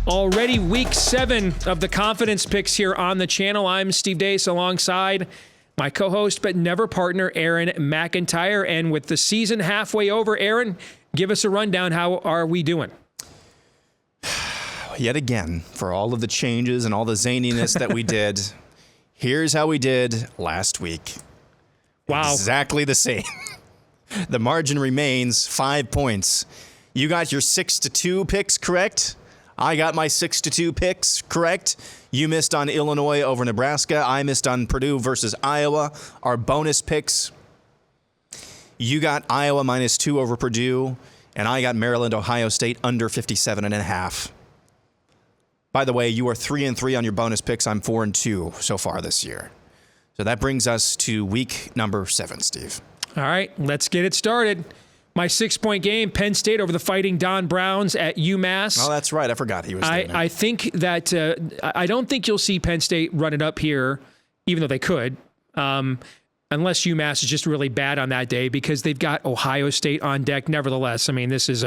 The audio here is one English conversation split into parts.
Already week 7 of the confidence picks here on the channel. I'm Steve Deace alongside my co-host but never partner, Aaron McIntyre. And with the season halfway over, Aaron, give us a rundown. How are we doing? Yet again, for all of the changes and all the zaniness that we did, here's how we did last week. Wow. Exactly the same. The margin remains 5 points. You got your 6-2 picks correct. I got my 6-2 picks correct. You missed on Illinois over Nebraska. I missed on Purdue versus Iowa. Our bonus picks, you got Iowa -2 over Purdue, and I got Maryland, Ohio State under 57.5. By the way, you are 3-3 on your bonus picks. I'm 4-2 so far this year. So that brings us to week number 7, Steve. All right, let's get it started. My 6-point game, Penn State over the Fighting Don Browns at UMass. Oh, that's right. I forgot he was there. I think that I don't think you'll see Penn State run it up here, even though they could, unless UMass is just really bad on that day because they've got Ohio State on deck. Nevertheless, I mean, this is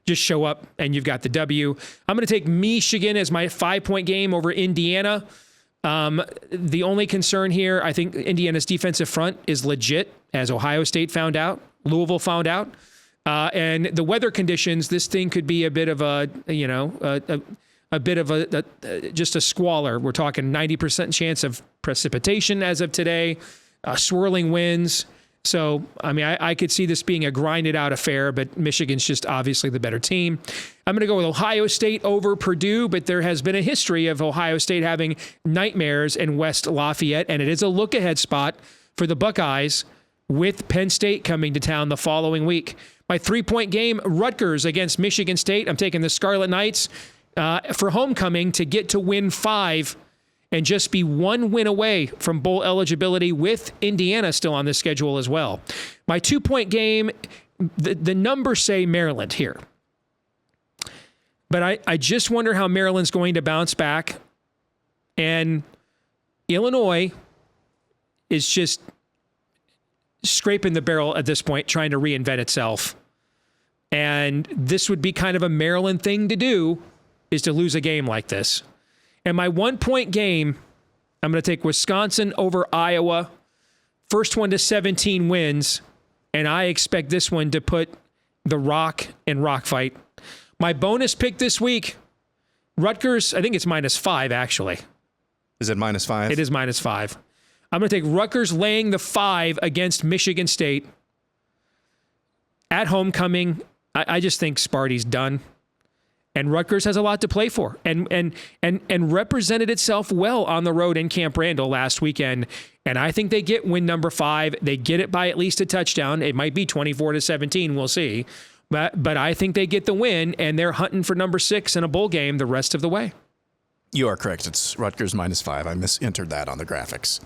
just show up and you've got the W. I'm going to take Michigan as my 5-point game over Indiana. The only concern here, I think Indiana's defensive front is legit, as Ohio State found out. Louisville found out. And the weather conditions, this thing could be a bit of just a squalor. We're talking 90% chance of precipitation as of today, swirling winds. So, I mean, I could see this being a grinded out affair, but Michigan's just obviously the better team. I'm going to go with Ohio State over Purdue, but there has been a history of Ohio State having nightmares in West Lafayette, and it is a look-ahead spot for the Buckeyes with Penn State coming to town the following week. My 3-point game, Rutgers against Michigan State. I'm taking the Scarlet Knights for homecoming to get to win 5 and just be 1 win away from bowl eligibility with Indiana still on the schedule as well. My 2-point game, the numbers say Maryland here. But I just wonder how Maryland's going to bounce back. And Illinois is just scraping the barrel at this point, trying to reinvent itself. And this would be kind of a Maryland thing to do, is to lose a game like this. And my 1-point game, I'm going to take Wisconsin over Iowa. First one to 17 wins. And I expect this one to put the Rock in rock fight. My bonus pick this week, Rutgers, I think it's -5 actually. Is it -5? It is -5. I'm going to take Rutgers laying the 5 against Michigan State at homecoming. I just think Sparty's done. And Rutgers has a lot to play for and represented itself well on the road in Camp Randall last weekend. And I think they get win number 5. They get it by at least a touchdown. It might be 24-17. We'll see. But I think they get the win, and they're hunting for number 6 in a bowl game the rest of the way. You are correct. It's Rutgers -5. I misentered that on the graphics.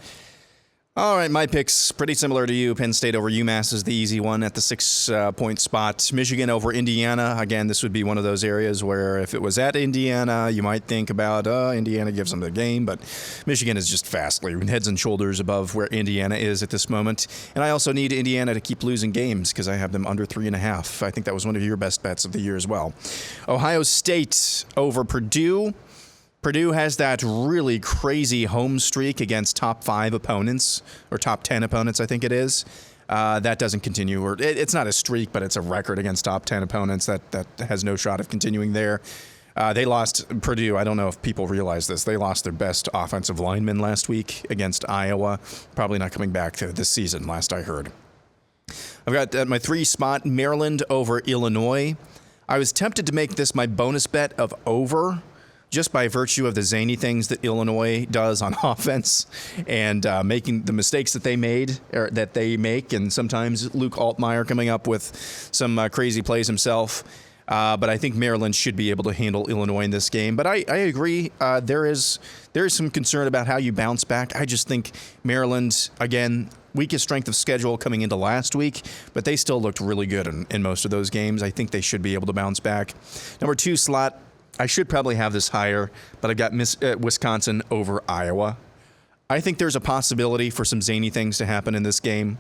All right, my picks, pretty similar to you. Penn State over UMass is the easy one at the 6-point spot. Michigan over Indiana. Again, this would be one of those areas where if it was at Indiana, you might think about, Indiana gives them the game. But Michigan is just vastly heads and shoulders above where Indiana is at this moment. And I also need Indiana to keep losing games because I have them under 3.5. I think that was one of your best bets of the year as well. Ohio State over Purdue. Purdue has that really crazy home streak against top 5 opponents, or top 10 opponents, I think it is. That doesn't continue. Or it's not a streak, but it's a record against top 10 opponents that has no shot of continuing there. They lost Purdue. I don't know if people realize this. They lost their best offensive lineman last week against Iowa. Probably not coming back to this season, last I heard. I've got my 3 spot, Maryland over Illinois. I was tempted to make this my bonus bet of over, just by virtue of the zany things that Illinois does on offense and making the mistakes that they made, or that they make, and sometimes Luke Altmaier coming up with some crazy plays himself. But I think Maryland should be able to handle Illinois in this game. But I agree, there is some concern about how you bounce back. I just think Maryland, again, weakest strength of schedule coming into last week, but they still looked really good in most of those games. I think they should be able to bounce back. Number 2 slot, I should probably have this higher, but I've got Wisconsin over Iowa. I think there's a possibility for some zany things to happen in this game,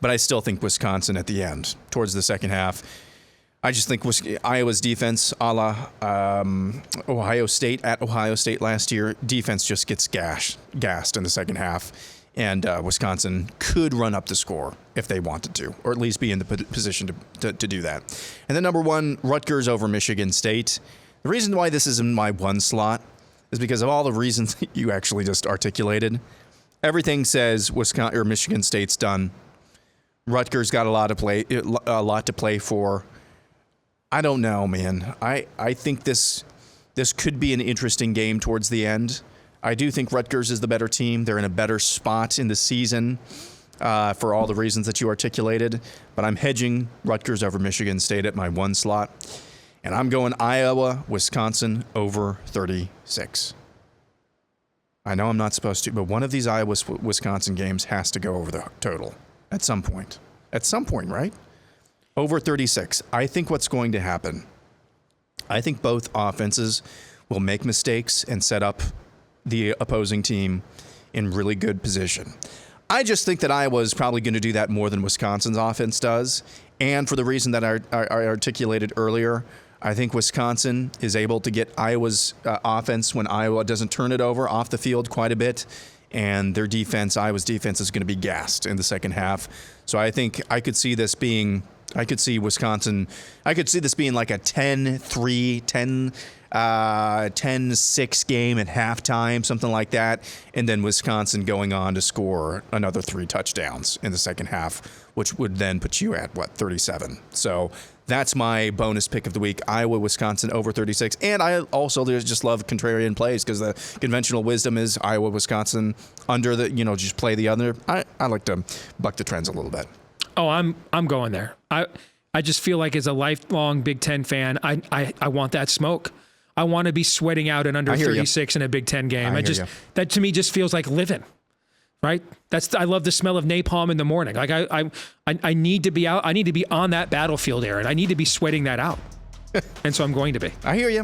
but I still think Wisconsin at the end, towards the second half. I just think Iowa's defense, a la Ohio State at Ohio State last year, defense just gets gassed in the second half. And Wisconsin could run up the score if they wanted to, or at least be in the position to do that. And then number 1, Rutgers over Michigan State. The reason why this is in my 1 slot is because of all the reasons that you actually just articulated. Everything says Wisconsin or Michigan State's done. Rutgers got a lot to play for. I don't know, man. I think this could be an interesting game towards the end. I do think Rutgers is the better team. They're in a better spot in the season for all the reasons that you articulated. But I'm hedging Rutgers over Michigan State at my 1 slot. And I'm going Iowa, Wisconsin over 36. I know I'm not supposed to, but one of these Iowa-Wisconsin games has to go over the total at some point. At some point, right? Over 36. I think what's going to happen, I think both offenses will make mistakes and set up the opposing team in really good position. I just think that Iowa is probably going to do that more than Wisconsin's offense does. And for the reason that I articulated earlier, I think Wisconsin is able to get Iowa's offense when Iowa doesn't turn it over off the field quite a bit. And their defense, Iowa's defense, is going to be gassed in the second half. So I think I could see this being like a 10-3, 10-6 game at halftime, something like that. And then Wisconsin going on to score another 3 touchdowns in the second half, which would then put you at, 37. So that's my bonus pick of the week, Iowa, Wisconsin over 36. And I also just love contrarian plays because the conventional wisdom is Iowa, Wisconsin under the, just play the other. I like to buck the trends a little bit. Oh, I'm going there. I just feel like as a lifelong Big Ten fan, I want that smoke. I want to be sweating out an under 36 in a Big Ten game. That to me just feels like living, right? I love the smell of napalm in the morning. Like I need to be out. I need to be on that battlefield, Aaron. I need to be sweating that out. And so I'm going to be. I hear you.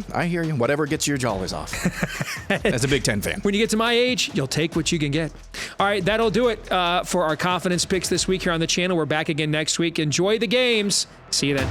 Whatever gets your jollies off. As a Big Ten fan. When you get to my age, you'll take what you can get. All right, that'll do it for our confidence picks this week here on the channel. We're back again next week. Enjoy the games. See you then.